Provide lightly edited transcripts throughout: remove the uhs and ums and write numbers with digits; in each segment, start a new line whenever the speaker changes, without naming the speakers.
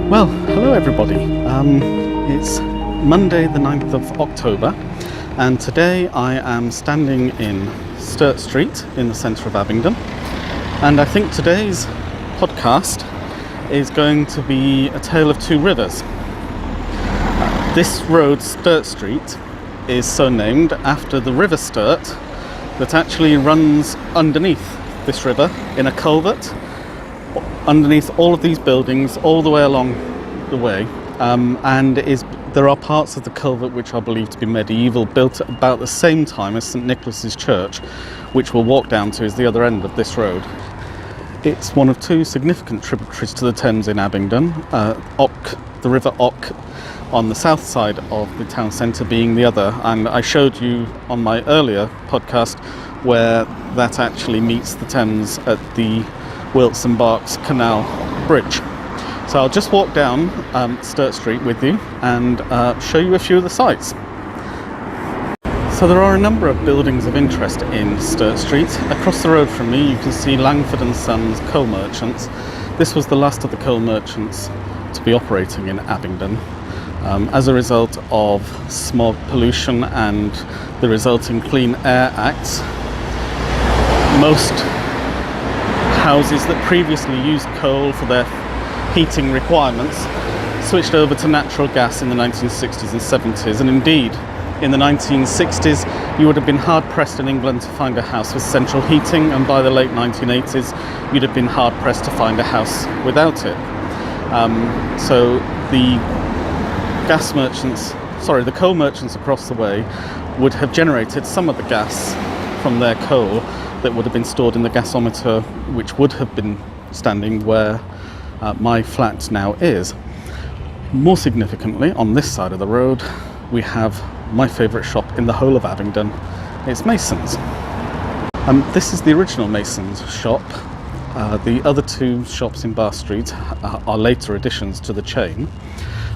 Well, hello everybody. It's Monday the 9th of October and today I am standing in Sturt Street in the centre of Abingdon, and I think today's podcast is going to be a tale of two rivers. This road, Sturt Street, is so named after the River Sturt that actually runs underneath this river in a culvert underneath all of these buildings all the way along the way, and there are parts of the culvert which are believed to be medieval, built at about the same time as St Nicholas's Church, which we'll walk down to is the other end of this road. It's one of two significant tributaries to the Thames in Abingdon, the River Ock on the south side of the town centre being the other, and I showed you on my earlier podcast where that actually meets the Thames at the Wilson Berks Canal Bridge. So I'll just walk down Sturt Street with you and show you a few of the sights. So there are a number of buildings of interest in Sturt Street. Across the road from me you can see Langford and Sons Coal Merchants. This was the last of the coal merchants to be operating in Abingdon. As a result of smog pollution and the resulting Clean Air Acts, most houses that previously used coal for their heating requirements switched over to natural gas in the 1960s and 70s, and indeed in the 1960s you would have been hard pressed in England to find a house with central heating, and by the late 1980s you'd have been hard pressed to find a house without it. So the coal merchants across the way would have generated some of the gas from their coal that would have been stored in the gasometer, which would have been standing where my flat now is. More significantly, on this side of the road we have my favourite shop in the whole of Abingdon. It's Mason's. This is the original Mason's shop. The other two shops in Bar Street are later additions to the chain,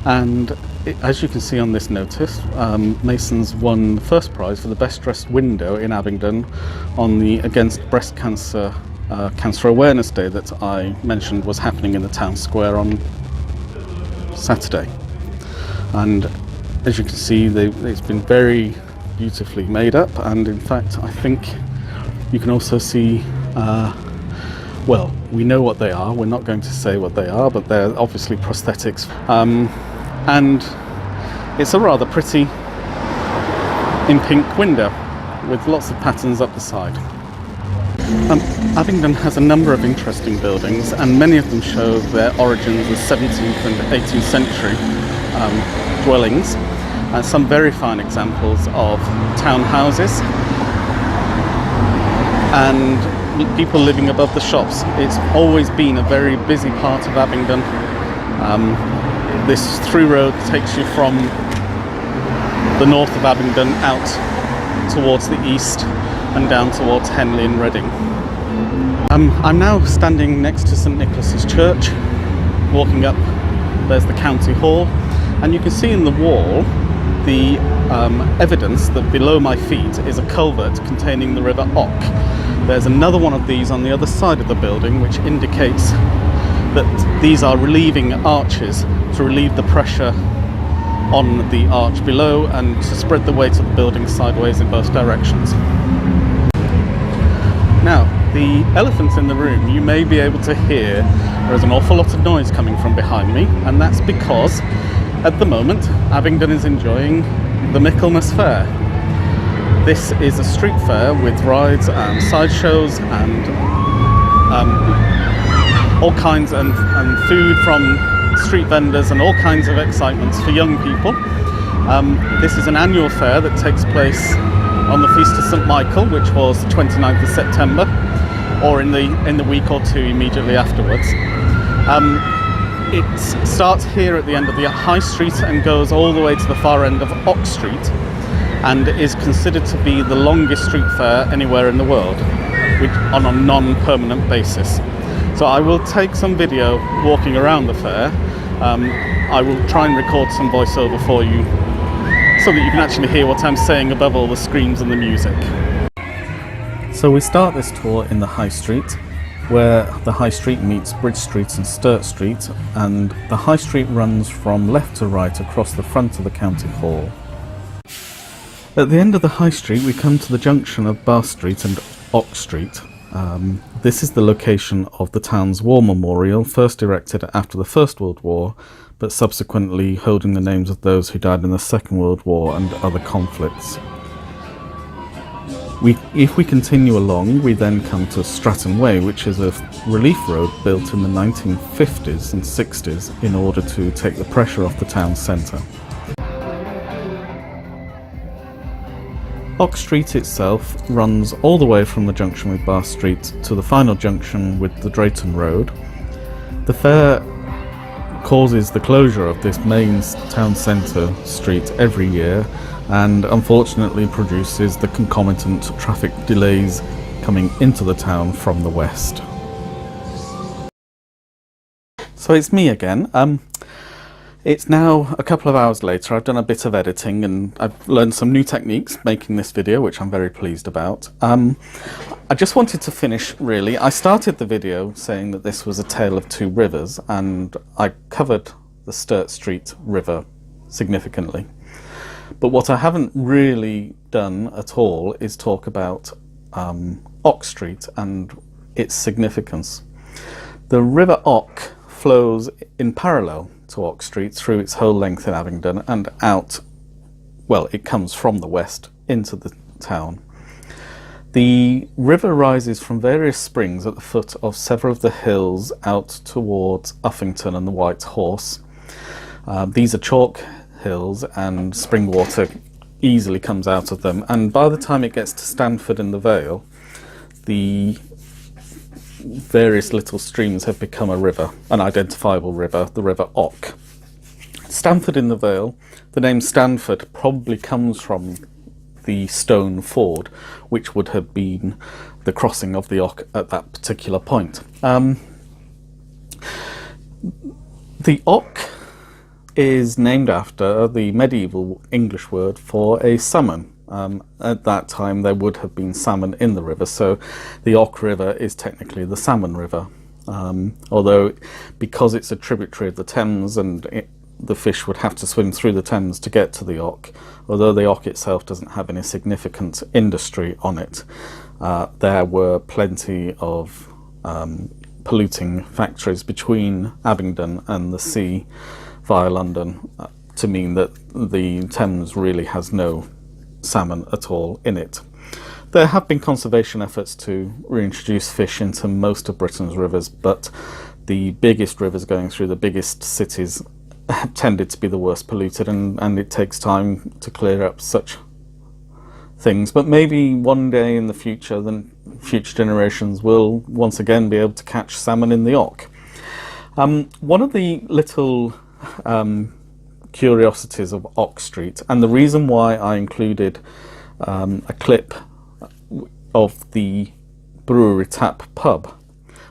and as you can see on this notice, Mason's won the first prize for the best dressed window in Abingdon on the Against Breast Cancer Cancer Awareness Day that I mentioned was happening in the town square on Saturday. And as you can see, it's been very beautifully made up, and in fact I think you can also see well, we know what they are, we're not going to say what they are, but they're obviously prosthetics. And it's a rather pretty in pink window with lots of patterns up the side. Abingdon has a number of interesting buildings, and many of them show their origins as 17th and 18th century dwellings, and some very fine examples of townhouses and people living above the shops. It's always been a very busy part of Abingdon. This through road takes you from the north of Abingdon out towards the east and down towards Henley and Reading. I'm now standing next to St Nicholas's Church. Walking up, there's the County Hall, and you can see in the wall the evidence that below my feet is a culvert containing the River Ock. There's another one of these on the other side of the building, which indicates that these are relieving arches to relieve the pressure on the arch below and to spread the weight of the building sideways in both directions. Now, the elephant in the room, you may be able to hear there is an awful lot of noise coming from behind me, and that's because at the moment Abingdon is enjoying the Michaelmas Fair. This is a street fair with rides and sideshows and all kinds and food from street vendors and all kinds of excitements for young people. This is an annual fair that takes place on the Feast of St Michael, which was the 29th of September, or in the week or two immediately afterwards. It starts here at the end of the High Street and goes all the way to the far end of Ock Street, and is considered to be the longest street fair anywhere in the world, on a non-permanent basis. So I will take some video walking around the fair. I will try and record some voiceover for you so that you can actually hear what I'm saying above all the screams and the music. So we start this tour in the High Street, where the High Street meets Bridge Street and Sturt Street, and the High Street runs from left to right across the front of the County Hall. At the end of the High Street we come to the junction of Bar Street and Ox Street. This is the location of the town's war memorial, first erected after the First World War, but subsequently holding the names of those who died in the Second World War and other conflicts. If we continue along, we then come to Stratton Way, which is a relief road built in the 1950s and 60s in order to take the pressure off the town centre. Ox Street itself runs all the way from the junction with Bar Street to the final junction with the Drayton Road. The fair causes the closure of this main town centre street every year, and unfortunately produces the concomitant traffic delays coming into the town from the west. So it's me again. It's now a couple of hours later. I've done a bit of editing and I've learned some new techniques making this video, which I'm very pleased about. I just wanted to finish, really. I started the video saying that this was a tale of two rivers, and I covered the Sturt Street River significantly. But what I haven't really done at all is talk about Ox Street and its significance. The River Ock flows in parallel to Ox Street through its whole length in Abingdon and out, well, it comes from the west into the town. The river rises from various springs at the foot of several of the hills out towards Uffington and the White Horse. These are chalk hills and spring water easily comes out of them, and by the time it gets to Stanford in the Vale, the various little streams have become a river, an identifiable river, the River Ock. Stanford in the Vale, the name Stanford probably comes from the stone ford, which would have been the crossing of the Ock at that particular point. The Ock is named after the medieval English word for a salmon. At that time there would have been salmon in the river, so the Ock River is technically the Salmon River. Although, because it's a tributary of the Thames and the fish would have to swim through the Thames to get to the Ock, although the Ock itself doesn't have any significant industry on it, there were plenty of polluting factories between Abingdon and the sea via London, to mean that the Thames really has no salmon at all in it. There have been conservation efforts to reintroduce fish into most of Britain's rivers, but the biggest rivers going through the biggest cities tended to be the worst polluted, and it takes time to clear up such things. But maybe one day in the future, then future generations will once again be able to catch salmon in the Ock. One of the little curiosities of Ox Street, and the reason why I included a clip of the Brewery Tap pub,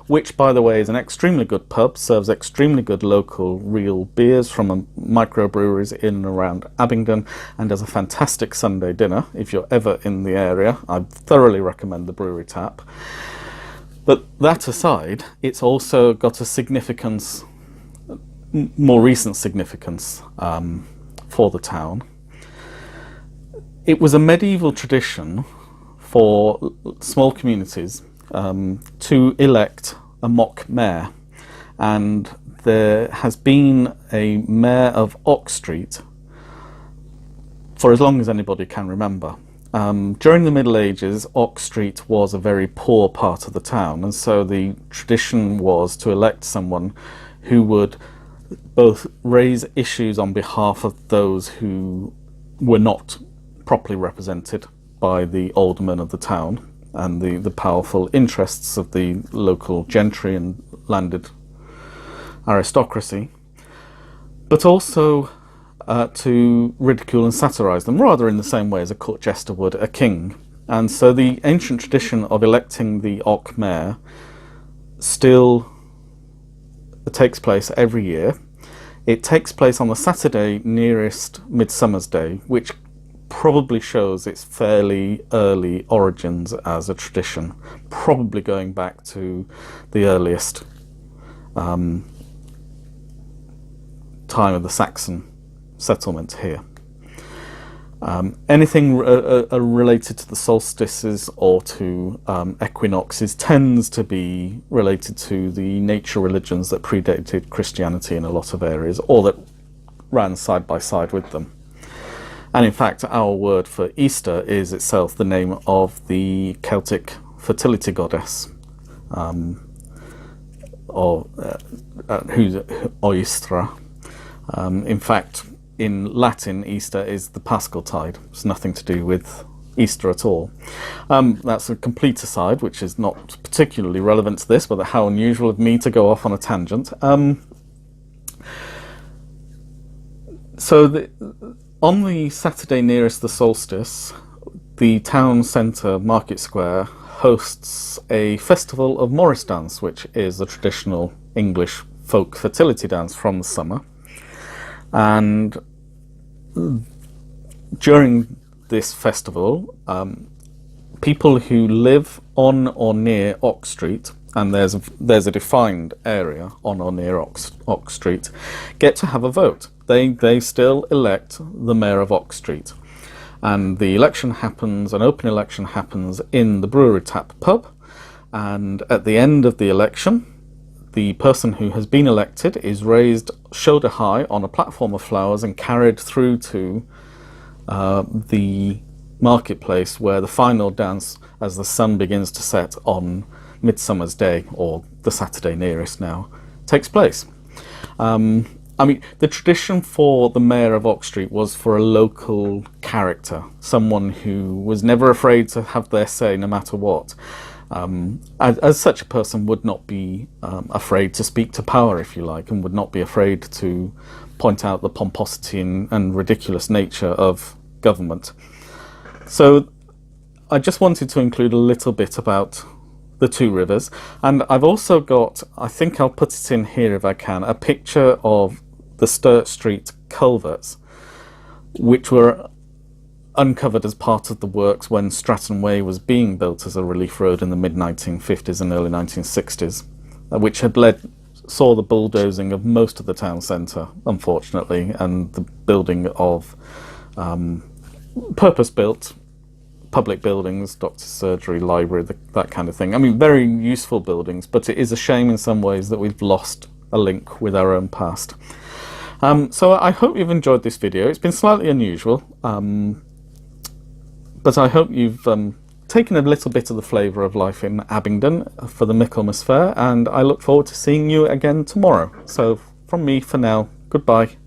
which by the way is an extremely good pub, serves extremely good local real beers from microbreweries in and around Abingdon, and does a fantastic Sunday dinner. If you're ever in the area, I thoroughly recommend the Brewery Tap. But that aside, it's also got a significance, more recent significance for the town. It was a medieval tradition for small communities to elect a mock mayor, and there has been a mayor of Ox Street for as long as anybody can remember. During the Middle Ages, Ox Street was a very poor part of the town, and so the tradition was to elect someone who would both raise issues on behalf of those who were not properly represented by the aldermen of the town and the powerful interests of the local gentry and landed aristocracy, but also to ridicule and satirise them, rather in the same way as a court jester would a king. And so the ancient tradition of electing the Ock mayor still takes place every year. It takes place on the Saturday nearest Midsummer's Day, which probably shows its fairly early origins as a tradition, probably going back to the earliest time of the Saxon settlement here. Anything related to the solstices or to equinoxes tends to be related to the nature religions that predated Christianity in a lot of areas, or that ran side by side with them. And in fact, our word for Easter is itself the name of the Celtic fertility goddess, who's Oistra. In fact, in Latin, Easter is the Paschal tide. It's nothing to do with Easter at all. That's a complete aside, which is not particularly relevant to this, but how unusual of me to go off on a tangent. On the Saturday nearest the solstice, the town centre, Market Square, hosts a festival of Morris dance, which is a traditional English folk fertility dance from the summer. And during this festival, people who live on or near Ox Street, and there's a defined area on or near Ox Street, get to have a vote. They still elect the mayor of Ox Street, and the election happens, an open election happens in the Brewery Tap pub, and at the end of the election, the person who has been elected is raised shoulder high on a platform of flowers and carried through to the marketplace, where the final dance, as the sun begins to set on Midsummer's Day, or the Saturday nearest now, takes place. I mean, the tradition for the mayor of Ox Street was for a local character, someone who was never afraid to have their say no matter what. As such a person would not be afraid to speak to power, if you like, and would not be afraid to point out the pomposity and ridiculous nature of government. So I just wanted to include a little bit about the two rivers, and I've also got, I think I'll put it in here if I can, a picture of the Sturt Street culverts, which were uncovered as part of the works when Stratton Way was being built as a relief road in the mid-1950s and early 1960s, which had saw the bulldozing of most of the town centre, unfortunately, and the building of purpose-built public buildings, doctor's surgery, library, that kind of thing. I mean, very useful buildings, but it is a shame in some ways that we've lost a link with our own past. So I hope you've enjoyed this video. It's been slightly unusual, but I hope you've taken a little bit of the flavour of life in Abingdon for the Michaelmas Fair, and I look forward to seeing you again tomorrow. So from me for now, goodbye.